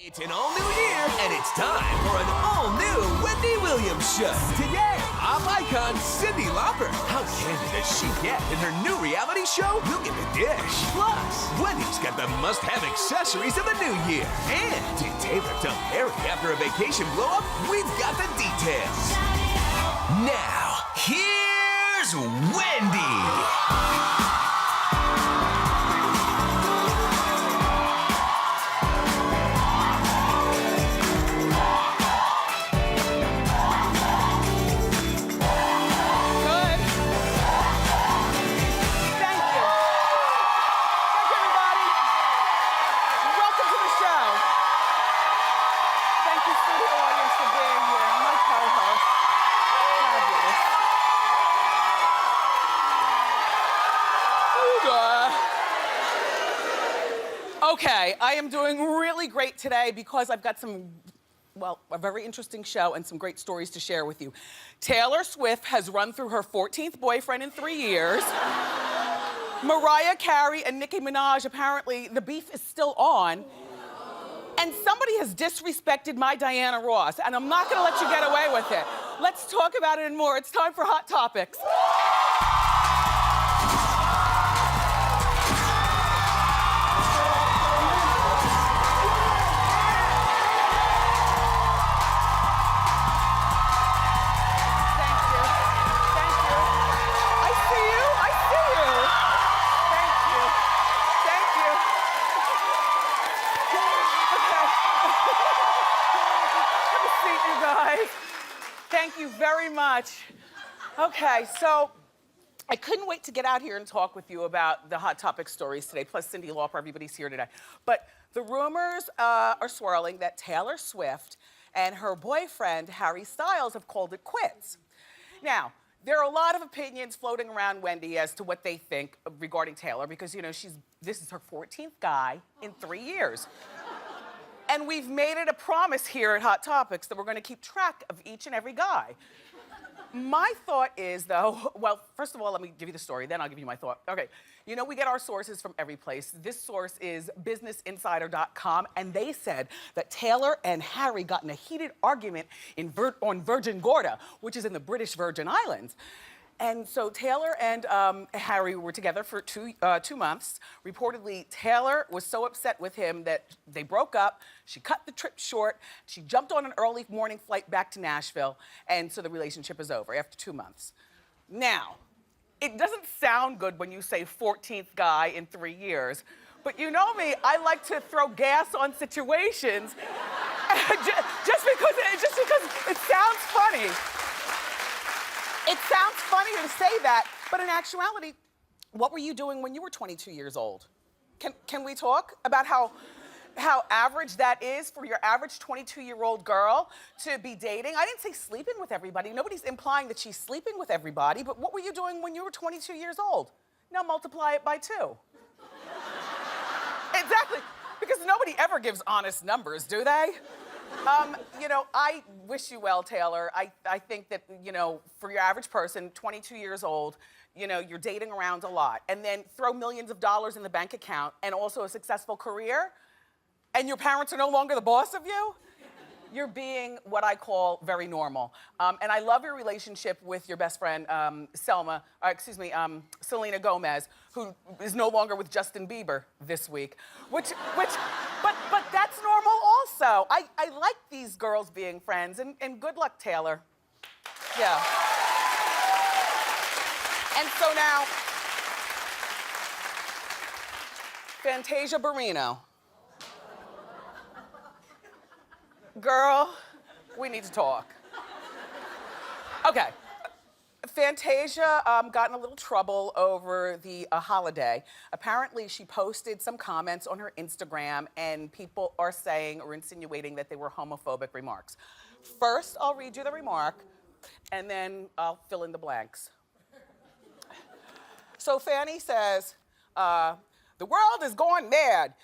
It's an all-new year, and it's time for an all-new Wendy Williams Show. Today, pop icon Cyndi Lauper. How candid does she get in her new reality show? We'll get the dish. Plus, Wendy's got the must-have accessories of the new year. And did Taylor dump Harry after a vacation blow-up? We've got the details. Now, here's Wendy. Okay, I am doing really great today because I've got a very interesting show and some great stories to share with you. Taylor Swift has run through her 14th boyfriend in 3 years. Mariah Carey and Nicki Minaj, apparently the beef is still on. And somebody has disrespected my Diana Ross, and I'm not gonna let you get away with it. Let's talk about it and more. It's time for Hot Topics. Thank you very much. Okay, so I couldn't wait to get out here and talk with you about the Hot Topic stories today, plus Cyndi Lauper, everybody's here today. But the rumors are swirling that Taylor Swift and her boyfriend, Harry Styles, have called it quits. Now, there are a lot of opinions floating around Wendy as to what they think regarding Taylor, because, you know, this is her 14th guy in 3 years. And we've made it a promise here at Hot Topics that we're gonna keep track of each and every guy. My thought is, though, well, first of all, let me give you the story, then I'll give you my thought. Okay, you know, we get our sources from every place. This source is businessinsider.com, and they said that Taylor and Harry got in a heated argument on Virgin Gorda, which is in the British Virgin Islands. And so Taylor and Harry were together for two months. Reportedly, Taylor was so upset with him that they broke up. She cut the trip short. She jumped on an early morning flight back to Nashville. And so the relationship is over after 2 months. Now, it doesn't sound good when you say 14th guy in 3 years. But you know me, I like to throw gas on situations just because it sounds funny. It sounds funny to say that, but in actuality, what were you doing when you were 22 years old? Can we talk about how average that is for your average 22-year-old girl to be dating? I didn't say sleeping with everybody. Nobody's implying that she's sleeping with everybody, but what were you doing when you were 22 years old? Now multiply it by 2. Exactly, because nobody ever gives honest numbers, do they? You know, I wish you well, Taylor. I think that, you know, for your average person, 22 years old, you know, you're dating around a lot, and then throw millions of dollars in the bank account and also a successful career, and your parents are no longer the boss of you? You're being what I call very normal. And I love your relationship with your best friend, Selena Gomez, who is no longer with Justin Bieber this week, but that's normal also. I like these girls being friends, and good luck, Taylor. Yeah. And so now, Fantasia Barrino. Girl, we need to talk. Okay. Fantasia got in a little trouble over the holiday. Apparently, she posted some comments on her Instagram, and people are saying or insinuating that they were homophobic remarks. First, I'll read you the remark, and then I'll fill in the blanks. So Fanny says, the world is going mad.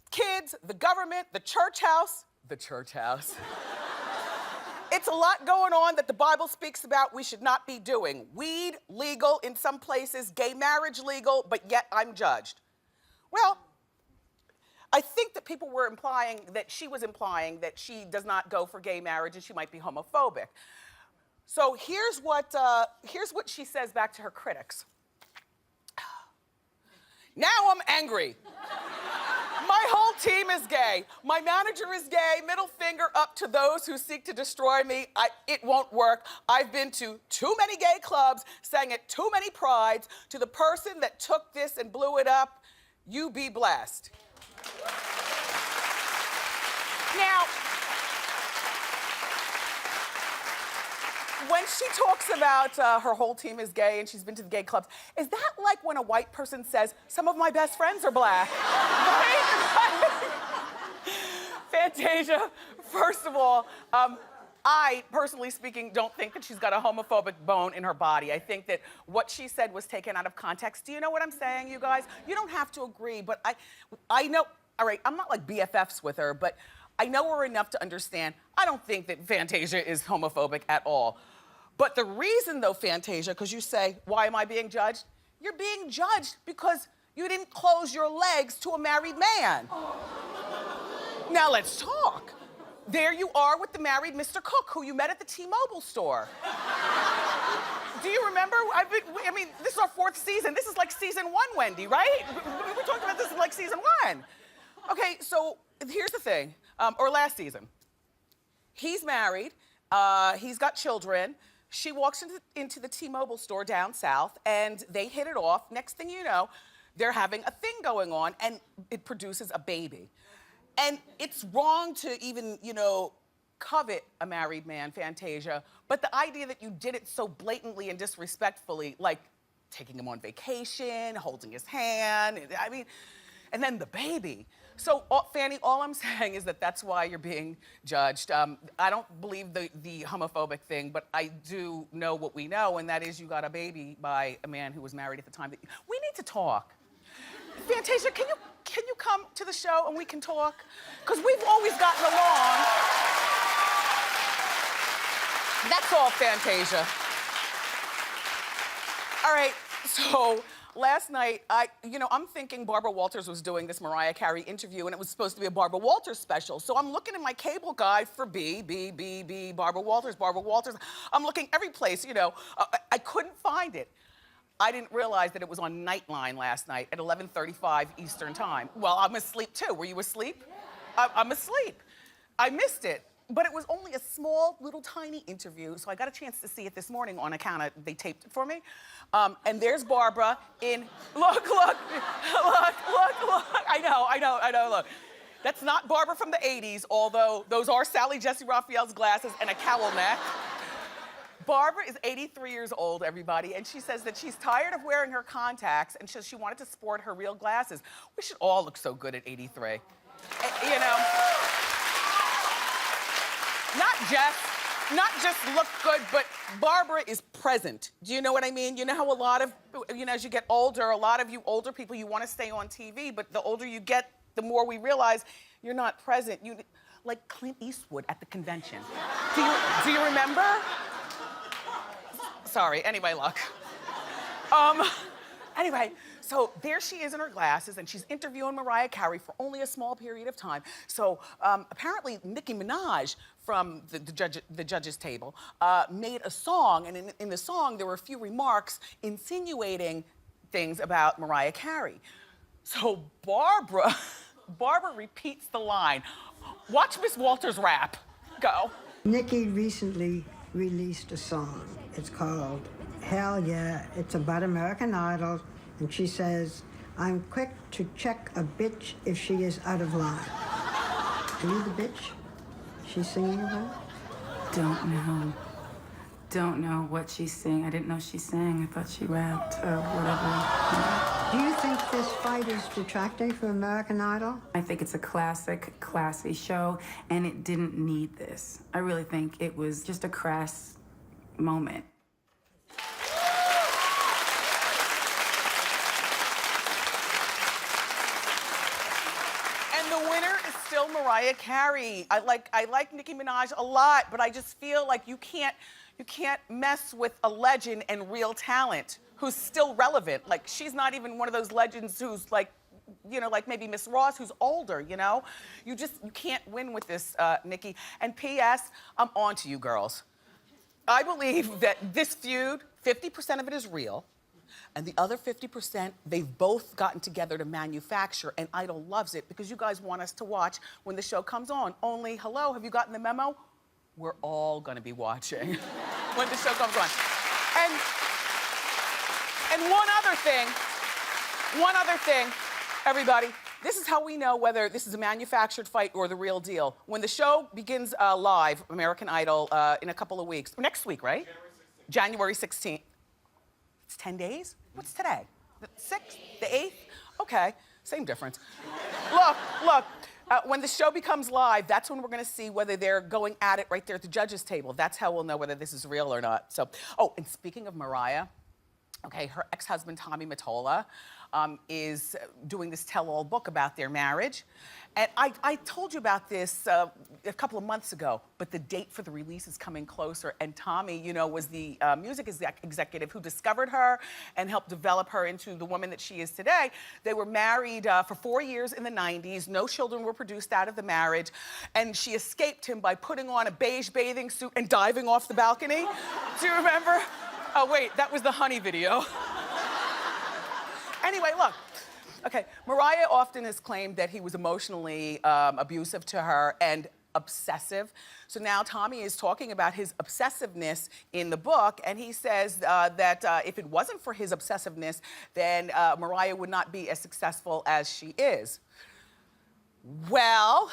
Kids, the government, the church house. It's a lot going on that the Bible speaks about we should not be doing. Weed, legal in some places, gay marriage legal, but yet I'm judged. Well, I think that people were implying that she was implying that she does not go for gay marriage and she might be homophobic. So here's what she says back to her critics. Now I'm angry. My whole team is gay. My manager is gay. Middle finger up to those who seek to destroy me. It won't work. I've been to too many gay clubs, sang at too many prides. To the person that took this and blew it up, you be blessed. Now, when she talks about her whole team is gay and she's been to the gay clubs, is that like when a white person says, some of my best friends are black? Right? Fantasia, first of all, I, personally speaking, don't think that she's got a homophobic bone in her body. I think that what she said was taken out of context. Do you know what I'm saying, you guys? You don't have to agree, but I know, all right, I'm not like BFFs with her, but I know her enough to understand. I don't think that Fantasia is homophobic at all. But the reason, though, Fantasia, because you say, why am I being judged? You're being judged because you didn't close your legs to a married man. Now let's talk. There you are with the married Mr. Cook, who you met at the T-Mobile store. Do you remember? I mean, this is our 4th season. This is like season 1, Wendy, right? We talked about this in like season 1. Okay, so here's the thing, or last season. He's married, he's got children. She walks into the T-Mobile store down south and they hit it off. Next thing you know, they're having a thing going on and it produces a baby. And it's wrong to even, you know, covet a married man, Fantasia, but the idea that you did it so blatantly and disrespectfully, like taking him on vacation, holding his hand, I mean, and then the baby. So, Fanny, all I'm saying is that that's why you're being judged. I don't believe the homophobic thing, but I do know what we know, and that is you got a baby by a man who was married at the time. We need to talk. Fantasia, can you come to the show and we can talk? Because we've always gotten along. That's all, Fantasia. All right, so last night, I'm thinking Barbara Walters was doing this Mariah Carey interview and it was supposed to be a Barbara Walters special. So I'm looking in my cable guide for Barbara Walters. I'm looking every place, you know. I couldn't find it. I didn't realize that it was on Nightline last night at 11:35 Eastern time. Well, I'm asleep too. Were you asleep? I'm asleep. I missed it. But it was only a small, little, tiny interview, so I got a chance to see it this morning on account of they taped it for me. And there's Barbara in, look. I know, look. That's not Barbara from the 80s, although those are Sally Jesse Raphael's glasses and a cowl neck. Barbara is 83 years old, everybody, and she says that she's tired of wearing her contacts and she wanted to sport her real glasses. We should all look so good at 83. You know? Not just look good, but Barbara is present. Do you know what I mean? You know how a lot of, as you get older, a lot of you older people, you want to stay on TV, but the older you get, the more we realize you're not present. Like Clint Eastwood at the convention. Do you remember? Sorry, anyway, look. Anyway, so there she is in her glasses and she's interviewing Mariah Carey for only a small period of time. So apparently Nicki Minaj from the judges table made a song, and in the song there were a few remarks insinuating things about Mariah Carey. So Barbara repeats the line. Watch Miss Walters rap. Go. Nicki recently released a song. It's called Hell Yeah. It's about American Idol. And she says, I'm quick to check a bitch if she is out of line. Are you the bitch she's singing about? Don't know what she's singing. I didn't know she sang. I thought she rapped or whatever. Do you think this fight is detracting from American Idol? I think it's a classic, classy show, and it didn't need this. I really think it was just a crass moment. And the winner is still Mariah Carey. I like Nicki Minaj a lot, but I just feel like you can't mess with a legend and real talent who's still relevant. Like, she's not even one of those legends who's like you know, like maybe Miss Ross, who's older, you know? You can't win with this, Nikki. And P.S., I'm on to you girls. I believe that this feud, 50% of it is real, and the other 50%, they've both gotten together to manufacture, and Idol loves it because you guys want us to watch when the show comes on. Only, hello, have you gotten the memo? We're all gonna be watching when the show comes on. And one other thing, everybody, this is how we know whether this is a manufactured fight or the real deal. When the show begins live, American Idol, in a couple of weeks, next week, right? January 16th. It's 10 days? What's today? The 6th? The 8th? Okay, same difference. Look, when the show becomes live, that's when we're gonna see whether they're going at it right there at the judges' table. That's how we'll know whether this is real or not. So, oh, and speaking of Mariah, okay, her ex-husband, Tommy Mottola, is doing this tell-all book about their marriage. And I told you about this a couple of months ago, but the date for the release is coming closer. And Tommy, you know, was the music executive who discovered her and helped develop her into the woman that she is today. They were married for 4 years in the 90s. No children were produced out of the marriage. And she escaped him by putting on a beige bathing suit and diving off the balcony. Do you remember? Oh, wait, that was the Honey video. Anyway, look. Okay, Mariah often has claimed that he was emotionally abusive to her and obsessive. So now Tommy is talking about his obsessiveness in the book, and he says that if it wasn't for his obsessiveness, then Mariah would not be as successful as she is. Well,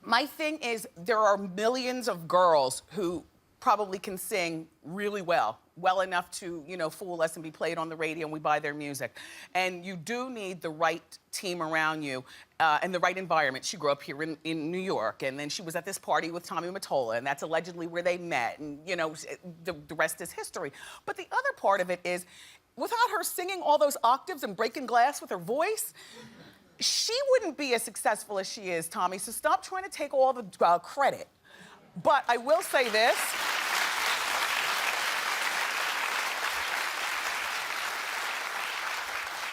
my thing is there are millions of girls who probably can sing really well enough to, you know, fool us and be played on the radio and we buy their music. And you do need the right team around you and the right environment. She grew up here in New York, and then she was at this party with Tommy Mottola, and that's allegedly where they met, and, you know, the rest is history. But the other part of it is, without her singing all those octaves and breaking glass with her voice, she wouldn't be as successful as she is, Tommy, so stop trying to take all the credit. But I will say this.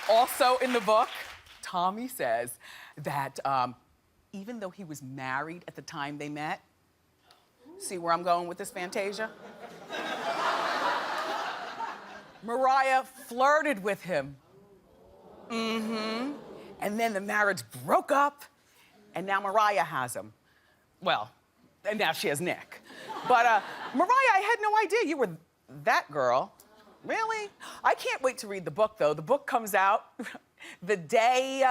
Also in the book, Tommy says that even though he was married at the time they met, see where I'm going with this, Fantasia? Mariah flirted with him. Mm-hmm. And then the marriage broke up, and now Mariah has him. Well, and now she has Nick. But Mariah, I had no idea you were that girl. Really? I can't wait to read the book, though. The book comes out the day,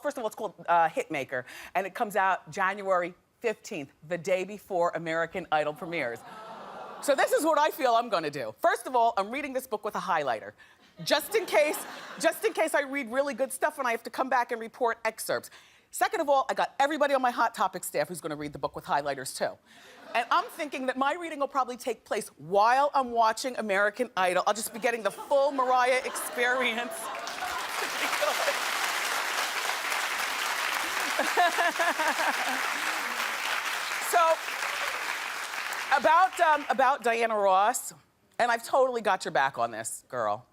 first of all, it's called Hitmaker, and it comes out January 15th, the day before American Idol premieres. So this is what I feel I'm gonna do. First of all, I'm reading this book with a highlighter. Just in case I read really good stuff and I have to come back and report excerpts. Second of all, I got everybody on my Hot Topic staff who's gonna read the book with highlighters too. And I'm thinking that my reading will probably take place while I'm watching American Idol. I'll just be getting the full Mariah experience. So, about Diana Ross, and I've totally got your back on this, girl.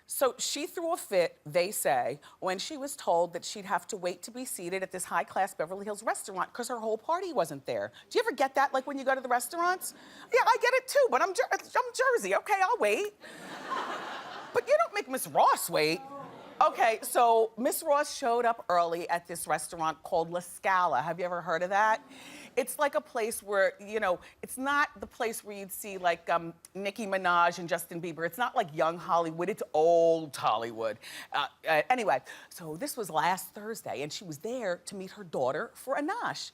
So she threw a fit, they say, when she was told that she'd have to wait to be seated at this high-class Beverly Hills restaurant because her whole party wasn't there. Do you ever get that, like when you go to the restaurants? Yeah, I get it too, but I'm Jersey. Okay, I'll wait. But you don't make Miss Ross wait. Okay, so Miss Ross showed up early at this restaurant called La Scala. Have you ever heard of that? It's like a place where, you know, it's not the place where you'd see like Nicki Minaj and Justin Bieber. It's not like young Hollywood, it's old Hollywood. Anyway, so this was last Thursday, and she was there to meet her daughter for a nosh.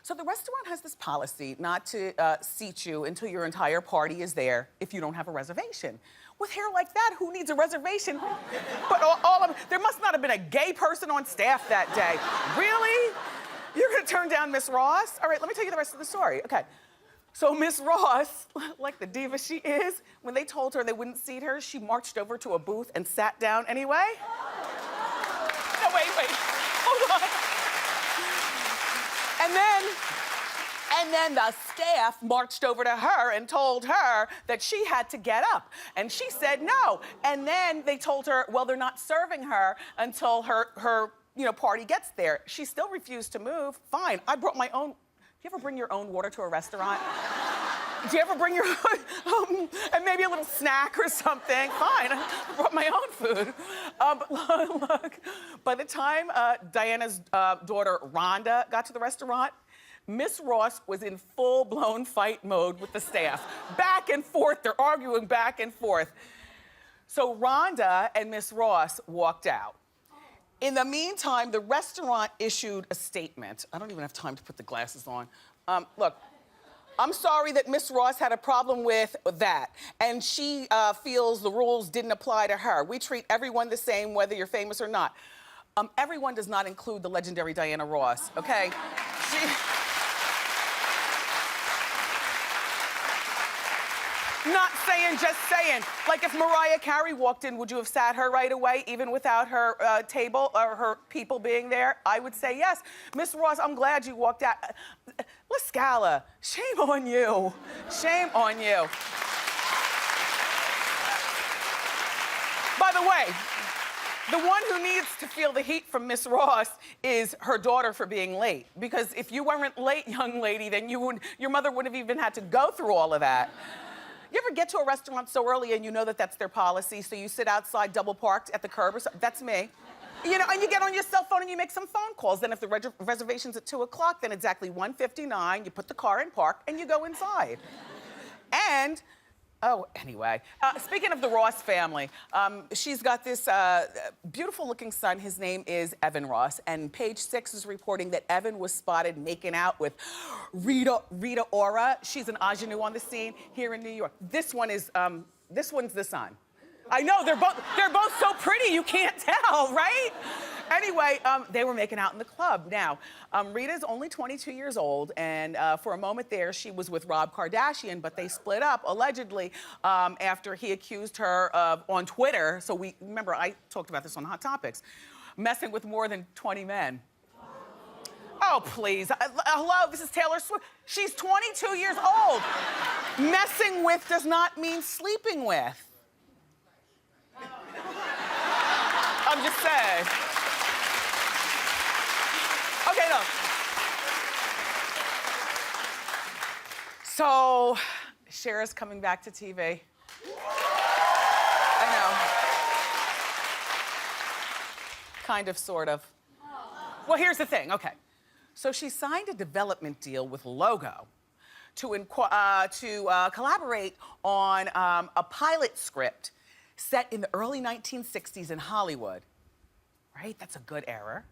So the restaurant has this policy not to seat you until your entire party is there if you don't have a reservation. With hair like that, who needs a reservation? But there must not have been a gay person on staff that day. Really? You're gonna turn down Miss Ross? All right, let me tell you the rest of the story. Okay, so Miss Ross, like the diva she is, when they told her they wouldn't seat her, she marched over to a booth and sat down anyway. No, wait, hold on. And then the staff marched over to her and told her that she had to get up. And she said no. And then they told her, well, they're not serving her until her party gets there. She still refused to move. Fine, I brought my own. Do you ever bring your own water to a restaurant? Do you ever bring your own, and maybe a little snack or something? Fine, I brought my own food. But look, by the time Diana's daughter, Rhonda, got to the restaurant, Miss Ross was in full-blown fight mode with the staff. Back and forth, they're arguing back and forth. So Rhonda and Miss Ross walked out. In the meantime, the restaurant issued a statement. I don't even have time to put the glasses on. Look, I'm sorry that Miss Ross had a problem with that, and she feels the rules didn't apply to her. We treat everyone the same, whether you're famous or not. Everyone does not include the legendary Diana Ross, okay? Not saying, just saying. Like if Mariah Carey walked in, would you have sat her right away, even without her table or her people being there? I would say yes. Miss Ross, I'm glad you walked out. La Scala, shame on you. Shame on you. By the way, the one who needs to feel the heat from Miss Ross is her daughter for being late. Because if you weren't late, young lady, then your mother wouldn't have even had to go through all of that. You ever get to a restaurant so early and you know that that's their policy, so you sit outside double parked at the curb or something? That's me. You know, and you get on your cell phone and you make some phone calls. Then if the reservation's at 2 o'clock, then exactly 1:59, you put the car in park and you go inside. And, oh, anyway. Speaking of the Ross family, she's got this beautiful looking son. His name is Evan Ross. And Page 6 is reporting that Evan was spotted making out with Rita Ora. She's an ingenue on the scene here in New York. This one's the son. I know, they're both so pretty, you can't tell, right? Anyway, they were making out in the club. Now, Rita's only 22 years old, and for a moment there, she was with Rob Kardashian, but they split up, allegedly, after he accused her of, on Twitter, so remember, I talked about this on Hot Topics, messing with more than 20 men. Oh, please. Hello, this is Taylor Swift. She's 22 years old. Messing with does not mean sleeping with. I'm just saying. Okay, no. So, Cher is coming back to TV. I know. Kind of, sort of. Well, here's the thing, okay. So she signed a development deal with Logo to collaborate on a pilot script set in the early 1960s in Hollywood, right? That's a good era.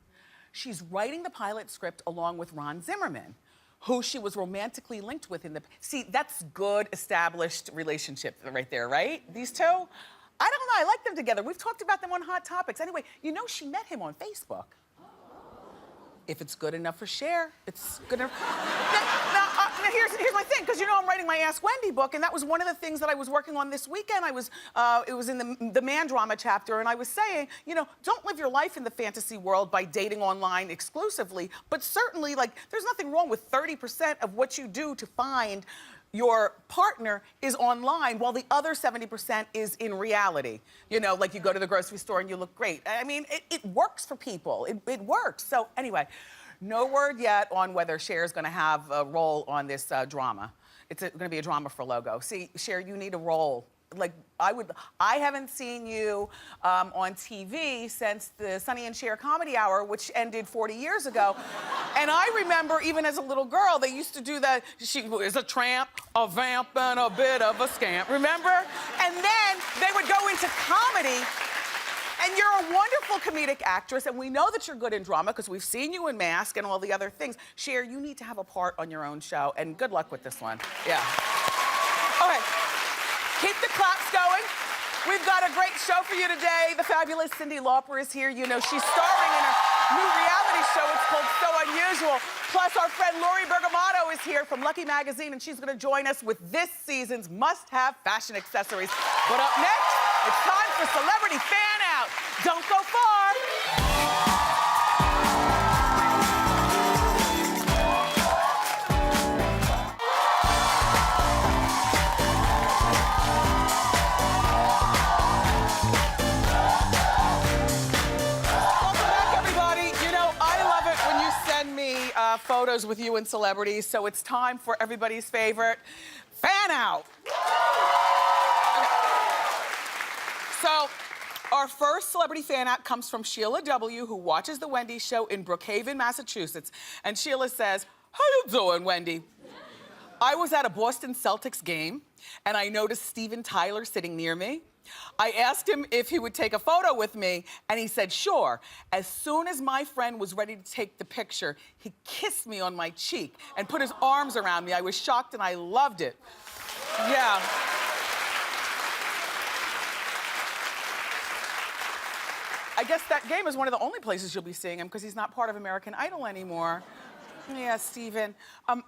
She's writing the pilot script along with Ron Zimmerman, who she was romantically linked with in the... See, that's good, established relationship right there, right? These two? I don't know, I like them together. We've talked about them on Hot Topics. Anyway, you know she met him on Facebook. If it's good enough for Cher, it's good enough. Now, here's my thing, because you know I'm writing my Ask Wendy book, and that was one of the things that I was working on this weekend. It was in the man drama chapter, and I was saying, you know, don't live your life in the fantasy world by dating online exclusively, but certainly, like, there's nothing wrong with 30% of what you do to find your partner is online, while the other 70% is in reality. You know, like you go to the grocery store and you look great. I mean, it works for people. It works. So anyway, no word yet on whether Cher is gonna have a role on this drama. It's gonna be a drama for Logo. See, Cher, you need a role. Like, I haven't seen you on TV since the Sonny and Cher Comedy Hour, which ended 40 years ago. And I remember, even as a little girl, they used to do that. She was a tramp, a vamp, and a bit of a scamp, remember? And then they would go into comedy. And you're a wonderful comedic actress, and we know that you're good in drama because we've seen you in Mask and all the other things. Cher, you need to have a part on your own show, and good luck with this one. Yeah. All right. Keep the claps going. We've got a great show for you today. The fabulous Cyndi Lauper is here. You know, she's starring in a new reality show. It's called So Unusual. Plus, our friend Lori Bergamotto is here from Lucky Magazine, and she's going to join us with this season's must-have fashion accessories. But up next, it's time for Celebrity Fan Out. Don't go far. photos with you and celebrities, so it's time for everybody's favorite fan out. Okay. So, our first celebrity fan out comes from Sheila W., who watches The Wendy Show in Brookhaven, Massachusetts. And Sheila says, "How you doing, Wendy? I was at a Boston Celtics game, and I noticed Steven Tyler sitting near me. I asked him if he would take a photo with me, and he said, sure. As soon as my friend was ready to take the picture, he kissed me on my cheek and put his arms around me. I was shocked, and I loved it." Yeah. I guess that game is one of the only places you'll be seeing him because he's not part of American Idol anymore. Yeah, Steven.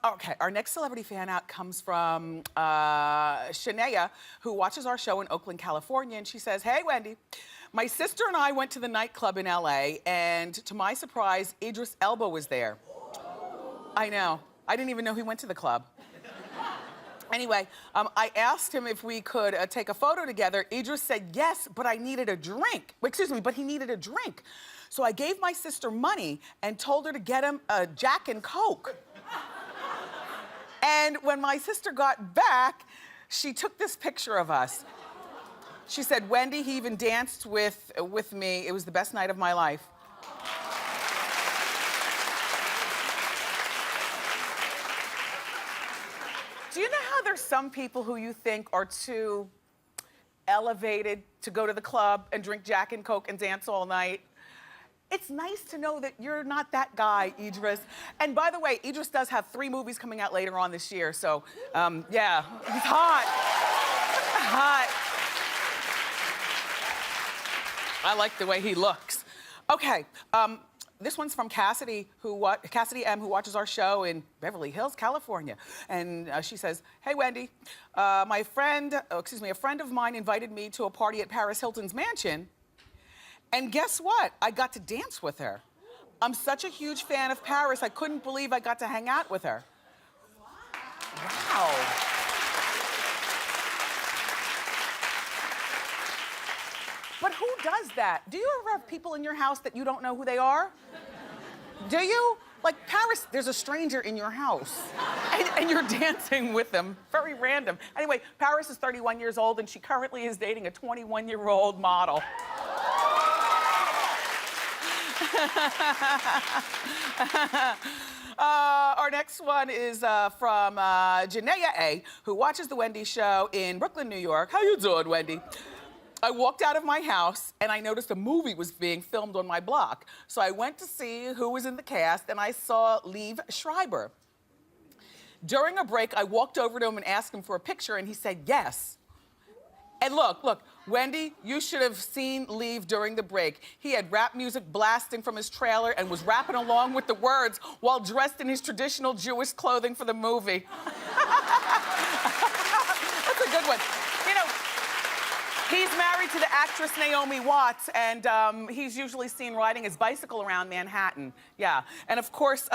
Okay, our next celebrity fan out comes from Shania, who watches our show in Oakland, California, and she says, "Hey, Wendy, my sister and I went to the nightclub in LA, and to my surprise, Idris Elba was there." I know. I didn't even know he went to the club. Anyway, I asked him if we could take a photo together. Idris said yes, but I needed a drink. Excuse me, but he needed a drink. So I gave my sister money and told her to get him a Jack and Coke. And when my sister got back, she took this picture of us. She said, "Wendy, he even danced with me. It was the best night of my life." Do you know how there's some people who you think are too elevated to go to the club and drink Jack and Coke and dance all night? It's nice to know that you're not that guy, Idris. And by the way, Idris does have 3 movies coming out later on this year, so yeah, he's hot. Hot. I like the way he looks. Okay, this one's from Cassidy M., who watches our show in Beverly Hills, California. And she says, "Hey, Wendy, a friend of mine invited me to a party at Paris Hilton's mansion. And guess what? I got to dance with her. I'm such a huge fan of Paris, I couldn't believe I got to hang out with her." Wow. But who does that? Do you ever have people in your house that you don't know who they are? Do you? Like Paris, there's a stranger in your house and you're dancing with them. Very random. Anyway, Paris is 31 years old and she currently is dating a 21-year-old model. Our next one is from Janaea A., who watches The Wendy Show in Brooklyn, New York. "How you doing, Wendy? I walked out of my house and I noticed a movie was being filmed on my block. So I went to see who was in the cast and I saw Liev Schreiber. During a break, I walked over to him and asked him for a picture and he said yes. And look, Wendy, you should have seen Liev during the break. He had rap music blasting from his trailer and was rapping along with the words while dressed in his traditional Jewish clothing for the movie." That's a good one. You know, he's married to the actress Naomi Watts, and he's usually seen riding his bicycle around Manhattan. Yeah, and of course,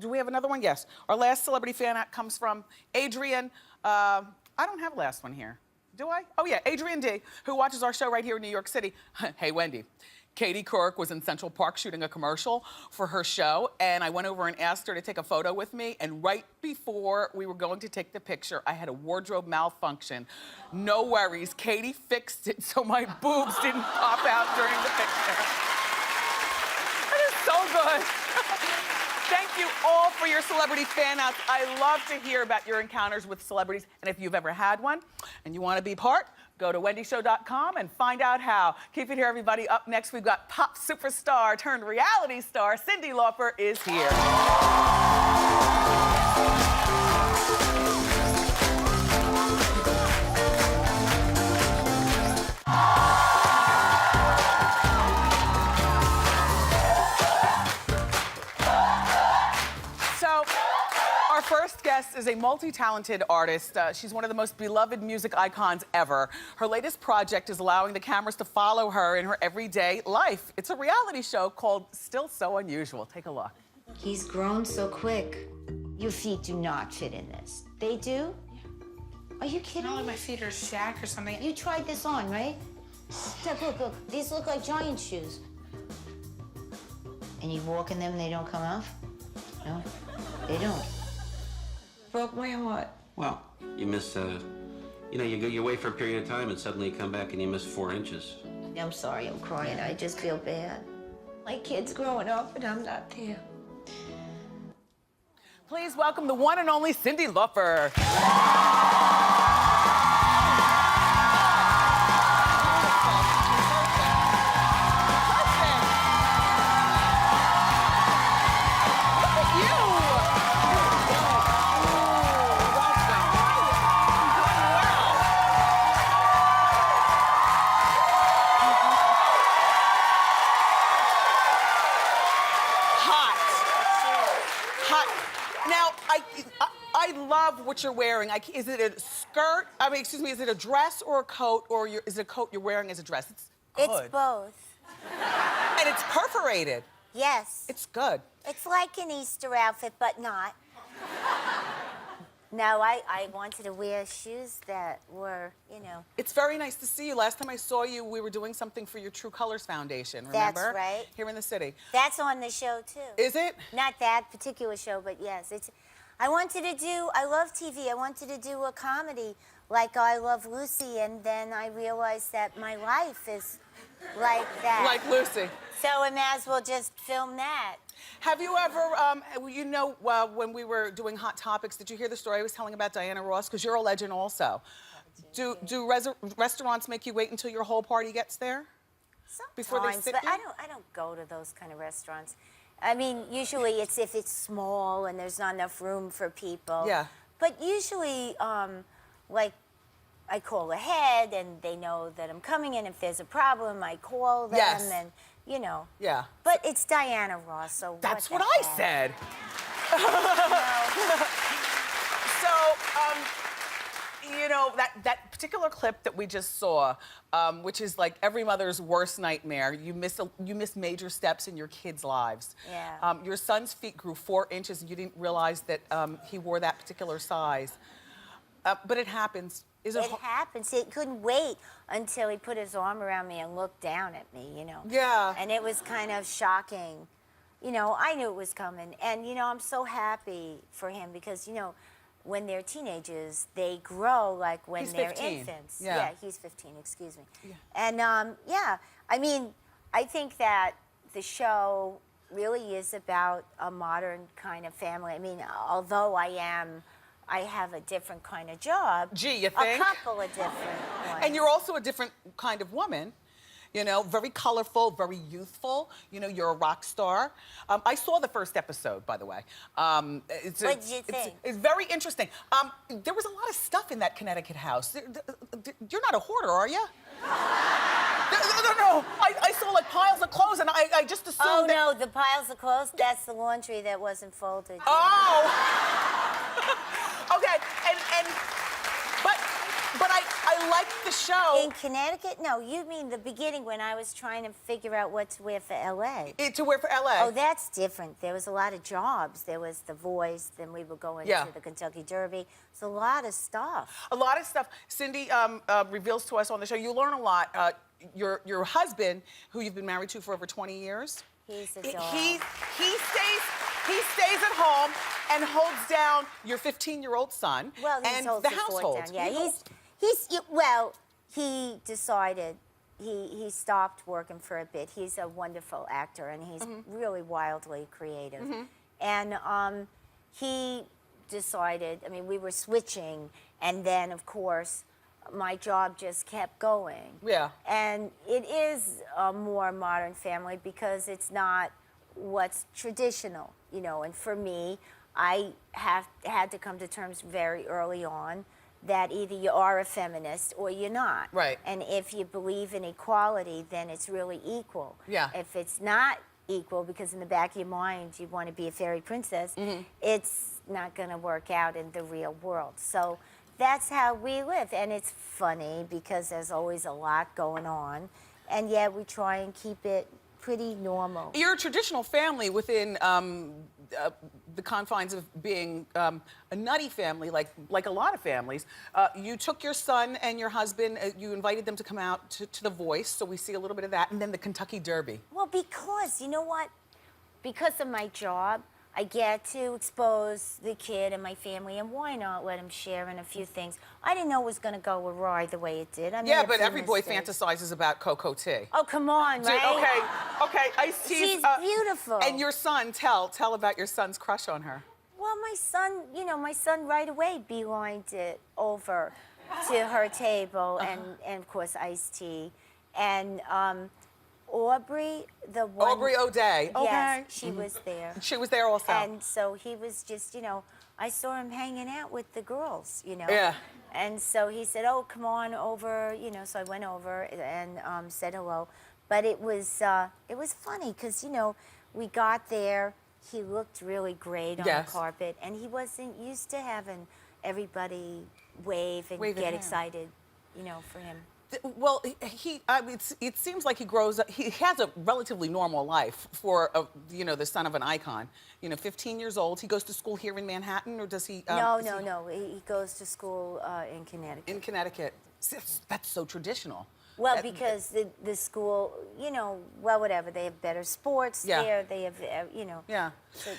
do we have another one? Yes. Our last celebrity fan out comes from Adrian. I don't have a last one here. Do I? Oh yeah, Adrian D., who watches our show right here in New York City. "Hey, Wendy, Katie Couric was in Central Park shooting a commercial for her show, and I went over and asked her to take a photo with me, and right before we were going to take the picture, I had a wardrobe malfunction. No worries, Katie fixed it so my boobs didn't pop out during the picture." That is so good. Thank you all for your celebrity fan outs. I love to hear about your encounters with celebrities, and if you've ever had one and you want to be part, go to wendyshow.com and find out how. Keep it here, everybody. Up next, we've got pop superstar turned reality star Cyndi Lauper is here. Our first guest is a multi-talented artist. She's one of the most beloved music icons ever. Her latest project is allowing the cameras to follow her in her everyday life. It's a reality show called Still So Unusual. Take a look. He's grown so quick. Your feet do not fit in this. They do? Are you kidding Not like me? my feet are sagged or something. You tried this on, right? Look. These look like giant shoes. And you walk in them and they don't come off? No? They don't. Broke my heart. Well, you miss, you know, you go away for a period of time and suddenly you come back and you miss 4 inches. I'm sorry, I'm crying. I just feel bad. My kid's growing up and I'm not there. Please welcome the one and only Cyndi Lauper. I love what you're wearing. Is it a skirt? I mean, excuse me, is it a dress or a coat, or is it a coat you're wearing as a dress? It's good. It's both. And it's perforated. Yes. It's good. It's like an Easter outfit, but not. No, I wanted to wear shoes that were, you know. It's very nice to see you. Last time I saw you, we were doing something for your True Colors Foundation, remember? That's right. Here in the city. That's on the show, too. Is it? Not that particular show, but yes. I wanted to do, I love TV. I wanted to do a comedy like I Love Lucy, and then I realized that my life is like that. Like Lucy. So I might as well just film that. Have you ever, you know, when we were doing Hot Topics, did you hear the story I was telling about Diana Ross? Because you're a legend also. Do restaurants make you wait until your whole party gets there? Sometimes, before they sit but you? I don't go to those kind of restaurants. I mean, usually it's if it's small and there's not enough room for people. Yeah. But usually, like, I call ahead and they know that I'm coming in. If there's a problem, I call them. Yes. And, you know. Yeah. But it's Diana Ross, so That's what what the I heck? said. So, you know, that particular clip that we just saw, which is like every mother's worst nightmare. You miss major steps in your kids' lives. Yeah. Your son's feet grew 4 inches, and you didn't realize that he wore that particular size. But it happens. It happens. He couldn't wait until he put his arm around me and looked down at me, you know. Yeah. And it was kind of shocking. You know, I knew it was coming. And, you know, I'm so happy for him because, you know, when they're teenagers, they grow like when He's they're 15. infants. Yeah. He's 15, excuse me. Yeah. And, yeah, I mean, I think that the show really is about a modern kind of family. I mean, although I have a different kind of job. Gee, you think? A couple of different ones. And you're also a different kind of woman. You know, very colorful, very youthful. You know, you're a rock star. I saw the first episode, by the way. What did you think? It's very interesting. There was a lot of stuff in that Connecticut house. You're not a hoarder, are you? No. I saw like piles of clothes, and I just assumed. Oh no, the piles of clothes. That's the laundry that wasn't folded. Oh. Okay, but I liked the show. In Connecticut? No, you mean the beginning when I was trying to figure out what to wear for LA. To wear for LA. Oh, that's different. There was a lot of jobs. There was The Voice, then we were going to the Kentucky Derby. It's a lot of stuff. A lot of stuff. Cyndi reveals to us on the show, you learn a lot. Your husband, who you've been married to for over 20 years, He's a dog. He stays at home and holds down your 15-year-old son and the household. Down. Yeah, he decided he stopped working for a bit. He's a wonderful actor and he's really wildly creative. And he decided, I mean, we were switching, and then of course my job just kept going. Yeah. And it is a more modern family because it's not what's traditional, you know. And for me, I had to come to terms very early on that either you are a feminist or you're not. Right. And if you believe in equality, then it's really equal. Yeah. If it's not equal, because in the back of your mind you want to be a fairy princess, it's not going to work out in the real world. So that's how we live. And it's funny because there's always a lot going on, and yet we try and keep it pretty normal. You're a traditional family within the confines of being a nutty family, like a lot of families. You took your son and your husband, you invited them to come out to The Voice, so we see a little bit of that, and then the Kentucky Derby. Well, because, you know what? Because of my job, I get to expose the kid and my family, and why not let him share in a few things? I didn't know it was going to go awry the way it did. I made Yeah, a but few every boy mistakes. fantasizes about Coco T. Oh, come on, right? Okay, Ice-T's, She's beautiful. And your son, tell about your son's crush on her. Well, my son right away beelined it over to her table, and of course, Ice-T. And Aubrey, the one... Aubrey O'Day. Okay. Yes, she was there. She was there also. And so he was just, I saw him hanging out with the girls, Yeah. And so he said, oh, come on over, so I went over and said hello. But it was funny because, we got there, he looked really great on the carpet, and he wasn't used to having everybody wave and get excited, for him. Well, it seems like he grows up, he has a relatively normal life for, the son of an icon. 15 years old. He goes to school here in Manhattan, or does he? No. He goes to school in Connecticut. In Connecticut. That's so traditional. Well, because the school, whatever. They have better sports there. They have, Yeah.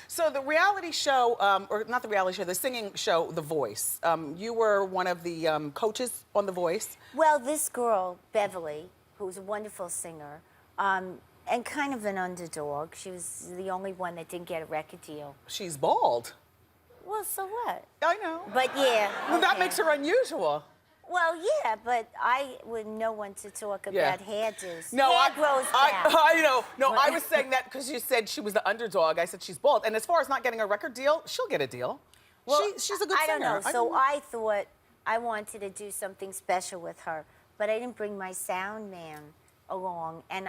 So the reality show, or not the reality show, the singing show, The Voice. You were one of the coaches on The Voice. Well, this girl, Beverly, who's a wonderful singer, and kind of an underdog. She was the only one that didn't get a record deal. She's bald. Well, so what? I know. But yeah. Well, that makes her unusual. Well, yeah, but I would know when to talk about hairdos. No, Hair grows back. I know. No, I was saying that because you said she was the underdog. I said she's bald. And as far as not getting a record deal, she'll get a deal. Well, she's a good I singer. don't know. So I thought I wanted to do something special with her, but I didn't bring my sound man along. And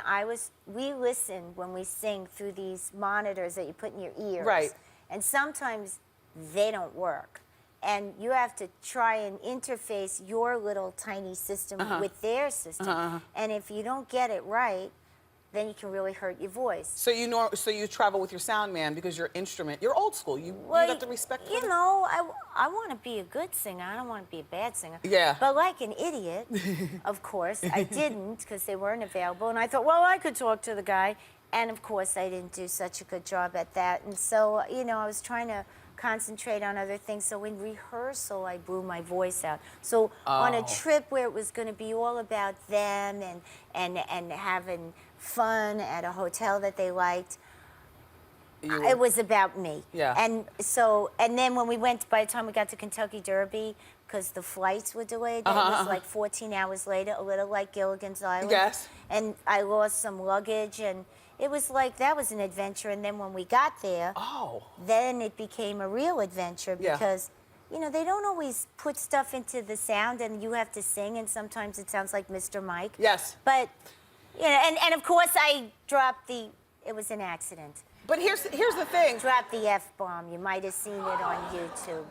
we listen when we sing through these monitors that you put in your ears. Right. And sometimes they don't work. And you have to try and interface your little tiny system with their system. And if you don't get it right, then you can really hurt your voice. So you travel with your sound man because your instrument, you're old school. You got the respect for I want to be a good singer. I don't want to be a bad singer. Yeah. But like an idiot, of course, I didn't because they weren't available. And I thought, well, I could talk to the guy. And of course, I didn't do such a good job at that. And so, I was trying to concentrate on other things. So in rehearsal, I blew my voice out. So on a trip where it was going to be all about them and having fun at a hotel that they liked, it was about me. Yeah. And then when we went, by the time we got to Kentucky Derby, because the flights were delayed, it was like 14 hours later, a little like Gilligan's Island. Yes. And I lost some luggage, and it was like, that was an adventure. And then when we got there, then it became a real adventure because, they don't always put stuff into the sound and you have to sing, and sometimes it sounds like Mr. Mike. Yes. But, and of course I dropped it was an accident. But here's the thing. Dropped the F-bomb. You might have seen it on YouTube.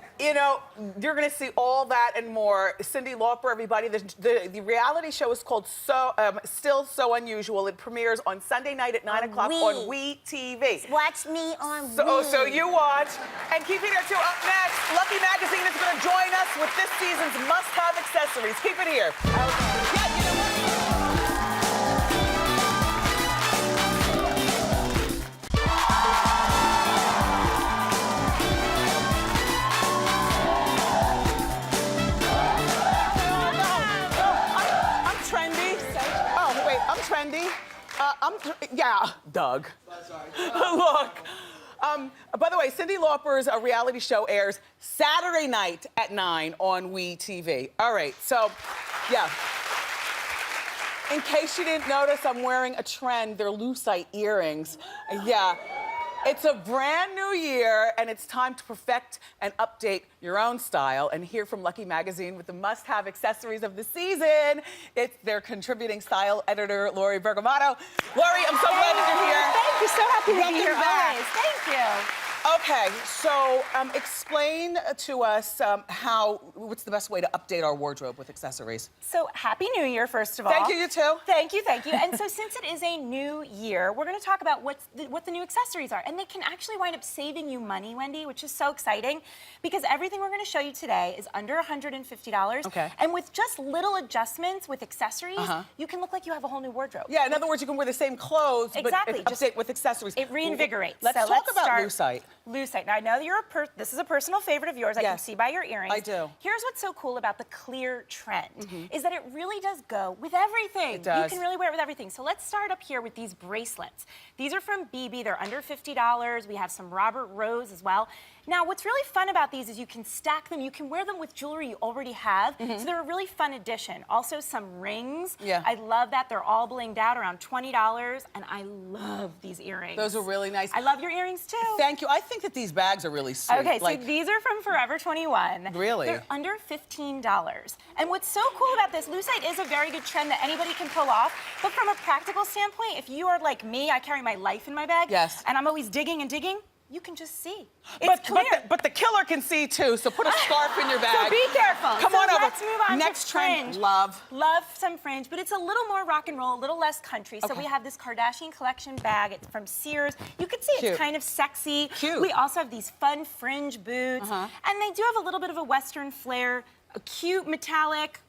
You're going to see all that and more. Cyndi Lauper, everybody. The reality show is called Still So Unusual. It premieres on Sunday night at 9 o'clock on WeTV. Watch me on So you watch. And keep it here, too. Up next, Lucky Magazine is going to join us with this season's must-have accessories. Keep it here. Okay. Yeah, you know what? Trendy. Doug. Look. By the way, Cyndi Lauper's reality show airs Saturday night at 9 on WeTV. All right, so, yeah. In case you didn't notice, I'm wearing a trend. They're lucite earrings. Yeah. It's a brand new year, and it's time to perfect and update your own style and hear from Lucky Magazine with the must-have accessories of the season. It's their contributing style editor, Lori Bergamato. Lori, I'm so glad that you're here. Thank you, so happy to be here back. always. Thank you. Okay, so explain to us what's the best way to update our wardrobe with accessories? So happy New Year, first of all. Thank you, you too. Thank you, thank you. And so since it is a new year, we're gonna talk about what the new accessories are. And they can actually wind up saving you money, Wendy, which is so exciting because everything we're gonna show you today is under $150. Okay. And with just little adjustments with accessories, you can look like you have a whole new wardrobe. Yeah, in other words, you can wear the same clothes, exactly. but update with accessories. It reinvigorates. Let's talk about lucite. Lucite. Now I know that this is a personal favorite of yours. I can Yes. see by your earrings. I do. Here's what's so cool about the clear trend is that it really does go with everything. It does. You can really wear it with everything. So let's start up here with these bracelets. These are from BB. They're under $50. We have some Robert Rose as well. Now, what's really fun about these is you can stack them. You can wear them with jewelry you already have. So they're a really fun addition. Also, some rings. Yeah. I love that. They're all blinged out, around $20. And I love these earrings. Those are really nice. I love your earrings, too. Thank you. I think that these bags are really sweet. Okay, so these are from Forever 21. Really? They're under $15. And what's so cool about this, lucite is a very good trend that anybody can pull off. But from a practical standpoint, if you are like me, I carry my life in my bag. Yes. And I'm always digging and digging. You can just see. It's clear. But the killer can see too, so put a scarf in your bag. So be careful. Come on over. Let's move on Next to trend, fringe. love. Love some fringe, but it's a little more rock and roll, a little less country. So Okay. we have this Kardashian collection bag. It's from Sears. You can see Cute. it's kind of sexy. Cute. We also have these fun fringe boots. And they do have a little bit of a Western flair, a cute metallic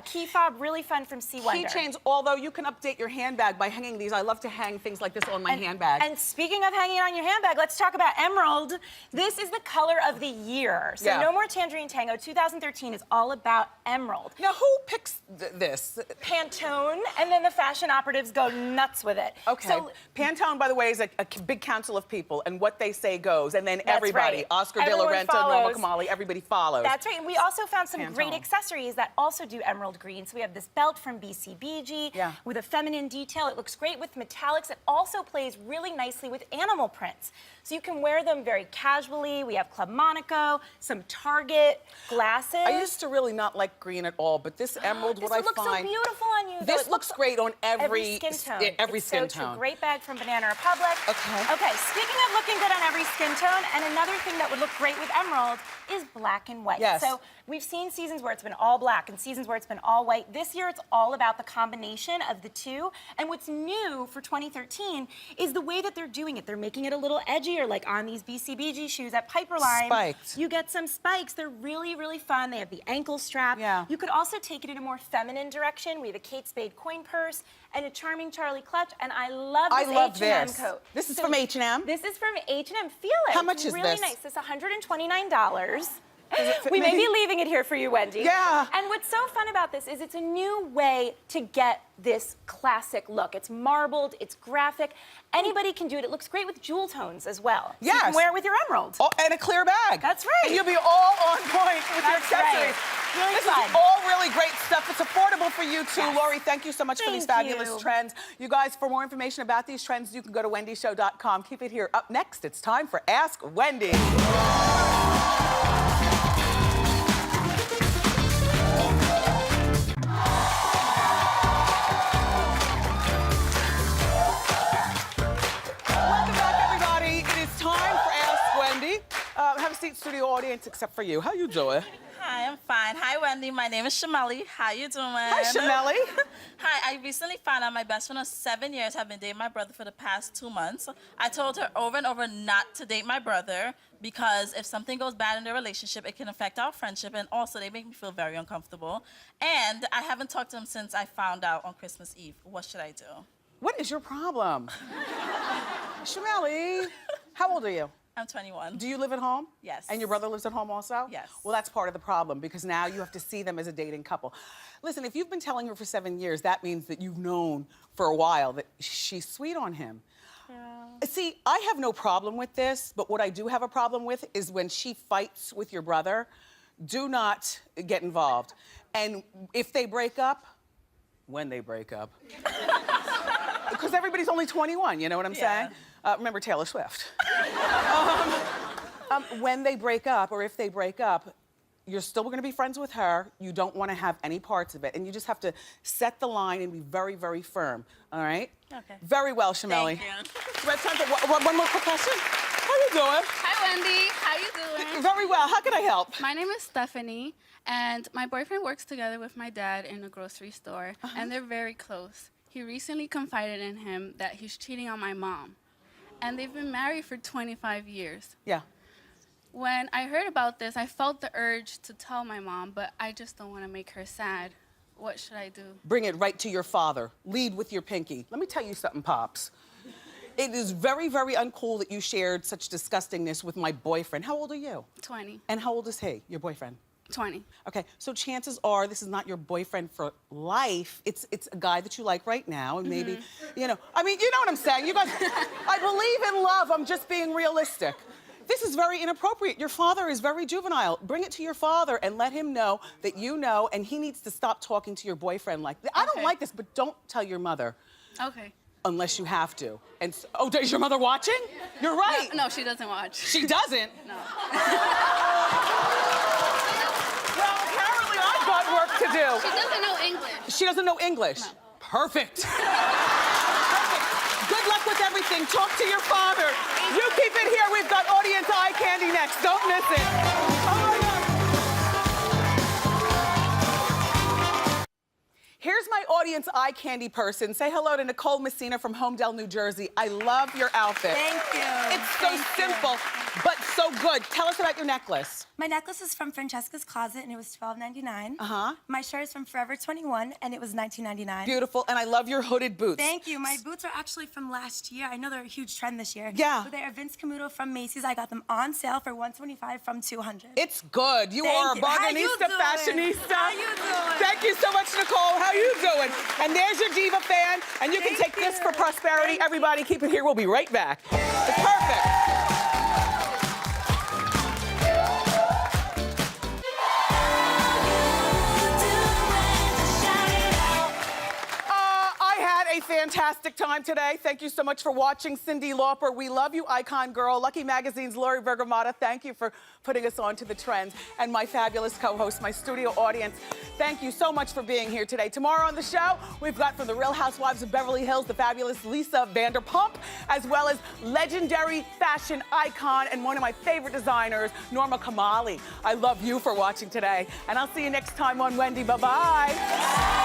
key fob, really fun from C. Wonder. Keychains, although you can update your handbag by hanging these. I love to hang things like this on my handbag. And speaking of hanging it on your handbag, let's talk about emerald. This is the color of the year. So Yeah. No More Tangerine Tango 2013 is all about emerald. Now, who picks this? Pantone, and then the fashion operatives go nuts with it. Okay. So, Pantone, by the way, is a big council of people, and what they say goes. And then That's everybody, right. Oscar De La Everyone Renta, Norma follows. Kamali, everybody follows. that's right. And we also found some great Pantone. accessories that also do emerald green. So we have this belt from BCBG Yeah. with a feminine detail. It looks great with metallics. It also plays really nicely with animal prints. So you can wear them very casually. We have Club Monaco, some Target glasses. I used to really not like green at all, but this emerald, what I This would look so find... beautiful on you. though. This It looks great on every skin tone. every It's skin so true. tone. Great bag from Banana Republic. Okay. Okay, speaking of looking good on every skin tone, and another thing that would look great with emerald is black and white. Yes. So we've seen seasons where it's been all black and seasons where it's been all white. This year it's all about the combination of the two. And what's new for 2013 is the way that they're doing it. They're making it a little edgier, like on these BCBG shoes at Piperline. Spiked. You get some spikes. They're really, really fun. They have the ankle strap. Yeah. You could also take it in a more feminine direction. We have a Kate Spade coin purse and a charming Charlie clutch, and I love this H&M coat. This is So from H&M? This is from H&M. Feel it. How much It's is really this? nice. This is $129. fit We may me? be leaving it here for you, Wendy. Yeah. And what's so fun about this is it's a new way to get this classic look. It's marbled, it's graphic. Anybody can do it. It looks great with jewel tones as well. So you Yes. can wear it with your emerald. Oh, and a clear bag. That's right. And you'll be all on point with your That's right. accessories. Really This fun. is all really great stuff. It's affordable for you too. Yes. Lori, thank you so much for these Thank fabulous you. trends. You guys, for more information about these trends, you can go to wendyshow.com. Keep it here. Up next, it's time for Ask Wendy. Welcome back, everybody. It is time for Ask Wendy. Have a seat, studio audience, except for you. How you doing? Hi, I'm fine. Hi, Wendy. My name is Shameli. How you doing? Hi, Shameli. Hi, I recently found out my best friend of 7 years have been dating my brother for the past 2 months. I told her over and over not to date my brother because if something goes bad in their relationship, it can affect our friendship, and also they make me feel very uncomfortable. And I haven't talked to him since I found out on Christmas Eve. What should I do? What is your problem? Shameli, how old are you? I'm 21. Do you live at home? Yes. And your brother lives at home also? Yes. Well, that's part of the problem because now you have to see them as a dating couple. Listen, if you've been telling her for 7 years, that means that you've known for a while that she's sweet on him. Yeah. See, I have no problem with this, but what I do have a problem with is when she fights with your brother, do not get involved. And if they break up, when they break up, because everybody's only 21, you know what I'm saying? Remember Taylor Swift. When they break up, or if they break up, you're still gonna be friends with her. You don't wanna have any parts of it. And you just have to set the line and be very, very firm, all right? Okay. Very well, Shameli. Thank you. We have time for one more quick question. How you doing? Hi, Wendy. How you doing? Very well. How can I help? My name is Stephanie, and my boyfriend works together with my dad in a grocery store, and they're very close. He recently confided in him that he's cheating on my mom, and they've been married for 25 years. Yeah. When I heard about this, I felt the urge to tell my mom, but I just don't want to make her sad. What should I do? Bring it right to your father. Lead with your pinky. Let me tell you something, Pops. It is very, very uncool that you shared such disgustingness with my boyfriend. How old are you? 20. And how old is he, your boyfriend? 20. Okay, so chances are this is not your boyfriend for life. It's a guy that you like right now, and maybe, you know, I mean, you know what I'm saying. You guys, I believe in love. I'm just being realistic. This is very inappropriate. Your father is very juvenile. Bring it to your father and let him know that you know, and he needs to stop talking to your boyfriend like that. I don't like this, but don't tell your mother. Okay. Unless you have to. And oh, is your mother watching? You're right. No, she doesn't watch. She doesn't? No. Well, apparently I've got work to do. She doesn't know English. She doesn't know English? No. Perfect. Perfect. Good luck with everything. Talk to your father. You keep it here. We've got audience eye candy next. Don't miss it. Oh my God. Here's my audience eye candy person. Say hello to Nicole Messina from Homedale, New Jersey. I love your outfit. Thank you. It's so simple, but so good. Tell us about your necklace. My necklace is from Francesca's Closet, and it was $12.99. Uh-huh. My shirt is from Forever 21, and it was $19.99. Beautiful, and I love your hooded boots. Thank you. My boots are actually from last year. I know they're a huge trend this year. Yeah. But they are Vince Camuto from Macy's. I got them on sale for $125 from $200. It's good. You are a bargainista, fashionista. How you doing? Thank you so much, Nicole. How you doing? And there's your diva fan, and you can take this for prosperity. Everybody, keep it here. We'll be right back. It's perfect. A fantastic time today. Thank you so much for watching. Cyndi Lauper, we love you, icon girl. Lucky Magazine's Lori Bergamota, thank you for putting us on to the trends. And my fabulous co-host, my studio audience, thank you so much for being here today. Tomorrow on the show, we've got from the Real Housewives of Beverly Hills, the fabulous Lisa Vanderpump, as well as legendary fashion icon and one of my favorite designers, Norma Kamali. I love you for watching today. And I'll see you next time on Wendy. Bye-bye.